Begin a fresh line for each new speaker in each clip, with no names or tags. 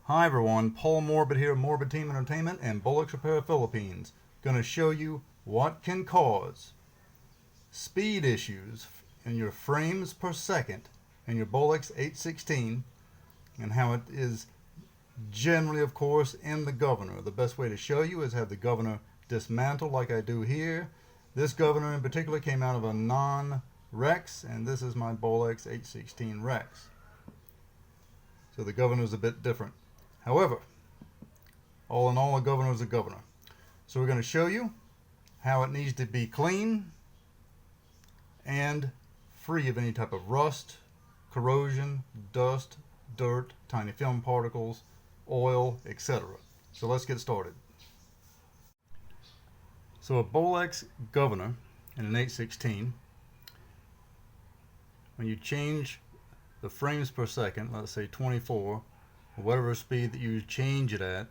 Hi everyone, Paul Morbid here, Morbid Team Entertainment and Bolex Repair Philippines. Going to show you what can cause speed issues in your frames per second in your Bolex H-16 and how it is generally, of course, in the Governor. The best way to show you is have the Governor dismantled like I do here. This Governor in particular came out of a non-Rex, and this is my Bolex H-16 Rex. So the Governor is a bit different. However, all in all, a Governor is a Governor. So we're going to show you how it needs to be clean and free of any type of rust, corrosion, dust, dirt, tiny film particles, oil, etc. So let's get started. So a Bolex Governor in an H-16, when you change the frames per second, let's say 24, or whatever speed that you change it at,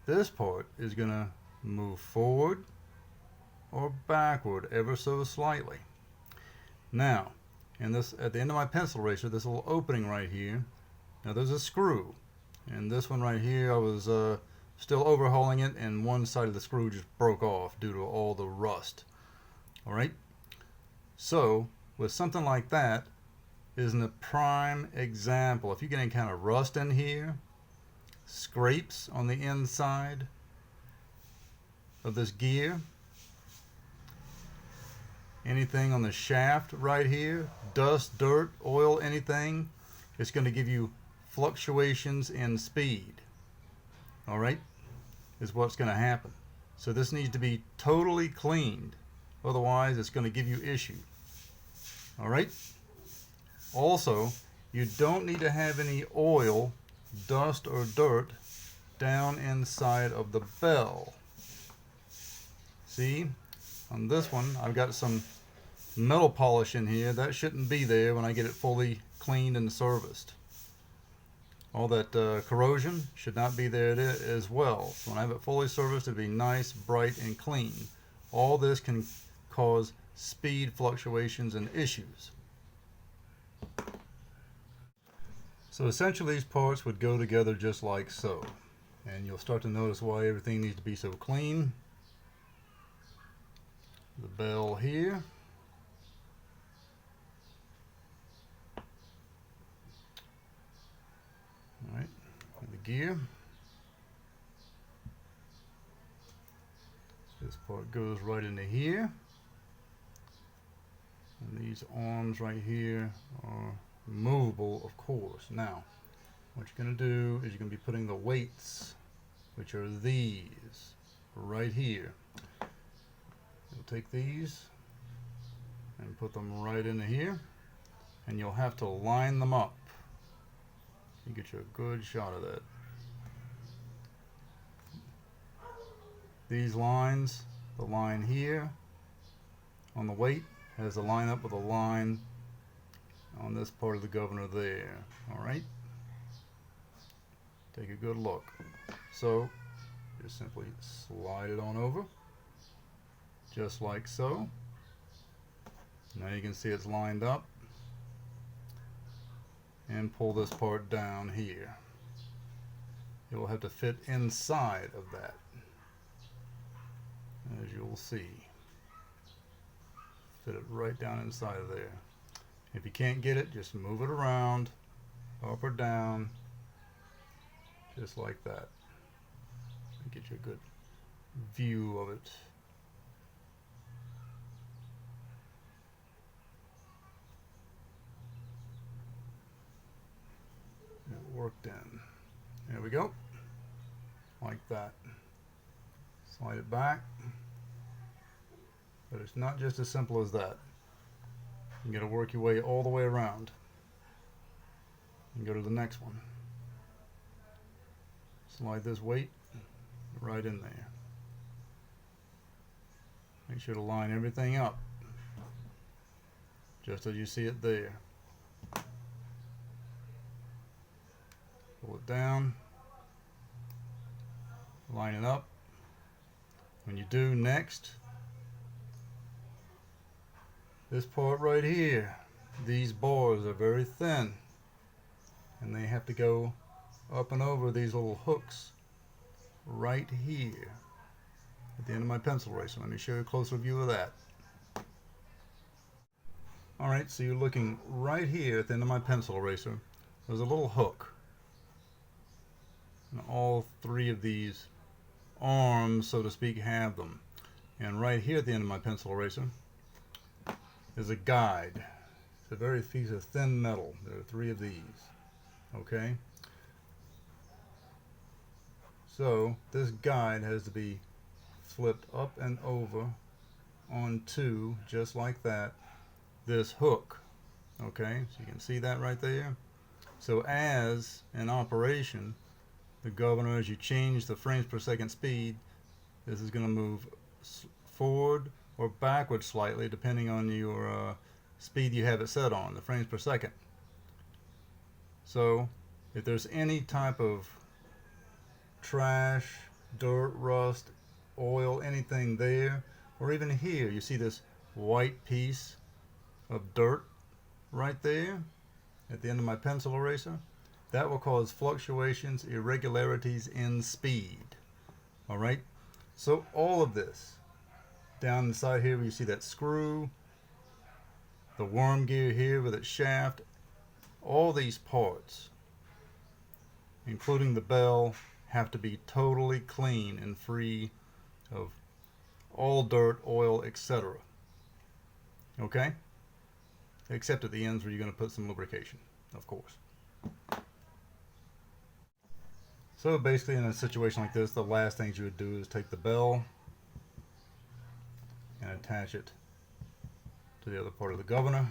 this part is going to move forward or backward ever so slightly. Now, and this at the end of my pencil eraser, this little opening right here, now there's a screw, and this one right here I was still overhauling it, and one side of the screw just broke off due to all the rust. Alright, so with something like that isn't a prime example. If you get any kind of rust in here, scrapes on the inside of this gear, anything on the shaft right here, dust, dirt, oil, anything, it's going to give you fluctuations in speed. Alright, is what's going to happen. So this needs to be totally cleaned, otherwise it's going to give you issue. Alright, also you don't need to have any oil, dust, or dirt down inside of the bell. See, on this one I've got some metal polish in here that shouldn't be there when I get it fully cleaned and serviced. All that corrosion should not be there as well. So when I have it fully serviced, it'll be nice, bright, and clean. All this can cause speed fluctuations and issues. So essentially these parts would go together just like so. And you'll start to notice why everything needs to be so clean. The bell here. Alright, the gear. This part goes right into here. And these arms right here are removable, of course. Now, what you're going to do is you're going to be putting the weights, which are these, right here. You'll take these and put them right into here, and you'll have to line them up. You get you a good shot of that. These lines, the line here on the weight has a line up with a line on this part of the Governor there. Alright? Take a good look. So, just simply slide it on over, just like so. Now you can see it's lined up. And pull this part down here. It will have to fit inside of that, as you'll see. Fit it right down inside of there. If you can't get it, just move it around, up or down, just like that. Get you a good view of it. Worked in. There we go. Like that. Slide it back. But it's not just as simple as that. You got to work your way all the way around. And go to the next one. Slide this weight right in there. Make sure to line everything up, just as you see it there. Pull it down, line it up. When you do next, this part right here, these bars are very thin and they have to go up and over these little hooks right here at the end of my pencil eraser. Let me show you a closer view of that. Alright, so you're looking right here at the end of my pencil eraser. There's a little hook. And all three of these arms, so to speak, have them. And right here at the end of my pencil eraser is a guide. It's a very piece of thin metal. There are three of these. Okay? So this guide has to be flipped up and over onto, just like that, this hook. Okay, so you can see that right there. So as in operation, the governor, as you change the frames per second speed, this is going to move forward or backward slightly depending on your speed you have it set on, the frames per second. So if there's any type of trash, dirt, rust, oil, anything there, or even here, you see this white piece of dirt right there at the end of my pencil eraser, that will cause fluctuations, irregularities in speed. Alright, so all of this down inside here where you see that screw, the worm gear here with its shaft, all these parts, including the bell, have to be totally clean and free of all dirt, oil, etc. Okay? Except at the ends where you're going to put some lubrication, of course. So basically in a situation like this, the last things you would do is take the bell and attach it to the other part of the governor.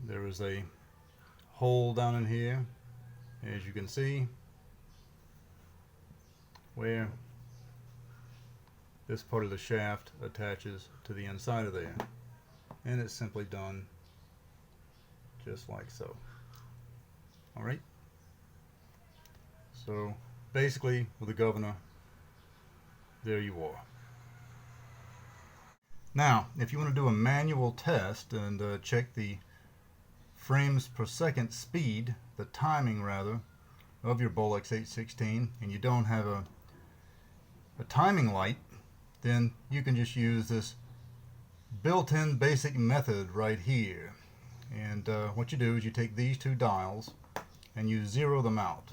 There is a hole down in here, as you can see, where this part of the shaft attaches to the inside of there. And it's simply done just like so. Alright? So basically with the governor, there you are. Now, if you want to do a manual test and check the frames per second speed, the timing rather, of your Bolex H-16, and you don't have a timing light, then you can just use this built-in basic method right here. And what you do is you take these two dials and you zero them out.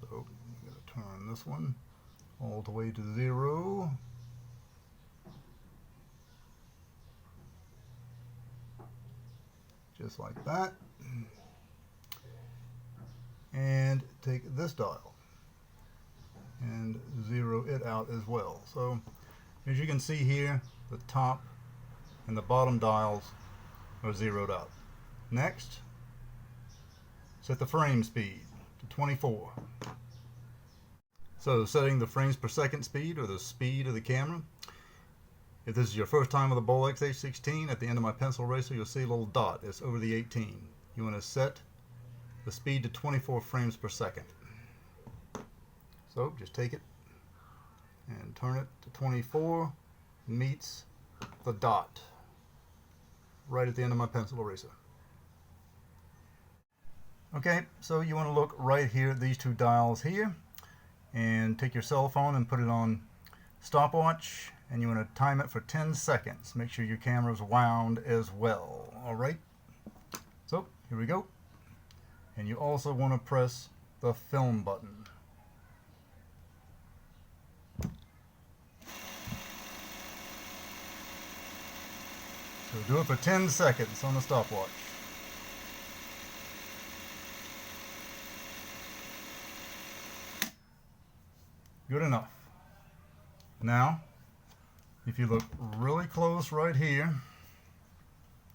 So I'm going to turn this one all the way to 0. Just like that. And take this dial and zero it out as well. So as you can see here, the top and the bottom dials are zeroed out. Next, set the frame speed to 24. So setting the frames per second speed, or the speed of the camera. If this is your first time with a Bolex H-16, at the end of my pencil eraser you'll see a little dot. It's over the 18. You want to set the speed to 24 frames per second. So just take it and turn it to 24, meets the dot right at the end of my pencil eraser. Okay, so you want to look right here at these two dials here and take your cell phone and put it on stopwatch, and you want to time it for 10 seconds. Make sure your camera's wound as well. Alright, so here we go. And you also want to press the film button. So do it for 10 seconds on the stopwatch. Good enough. Now, if you look really close right here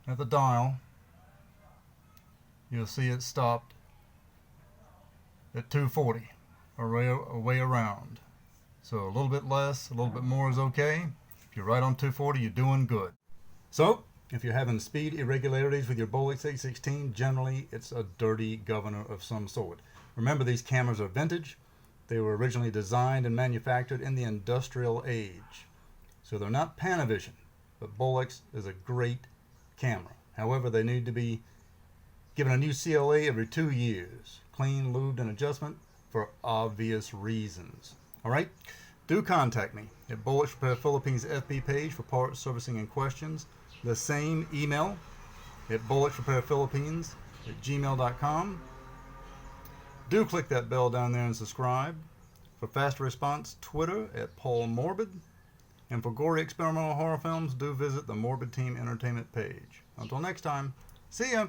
at the dial, you'll see it stopped at 240, away around. So a little bit less, a little bit more is okay. If you're right on 240, you're doing good. So, if you're having speed irregularities with your Bolex H-16, generally it's a dirty governor of some sort. Remember, these cameras are vintage. They were originally designed and manufactured in the industrial age. So they're not Panavision, but Bolex is a great camera. However, they need to be given a new CLA every 2 years. clean, lubed, and adjustment for obvious reasons. All right? Do contact me at Bolex Repair Philippines FB page for parts, servicing, and questions. The same email at Bolex Repair Philippines at gmail.com. Do click that bell down there and subscribe. For faster response, Twitter at Paul Morbid. And for gory experimental horror films, do visit the Morbid Team Entertainment page. Until next time, see ya!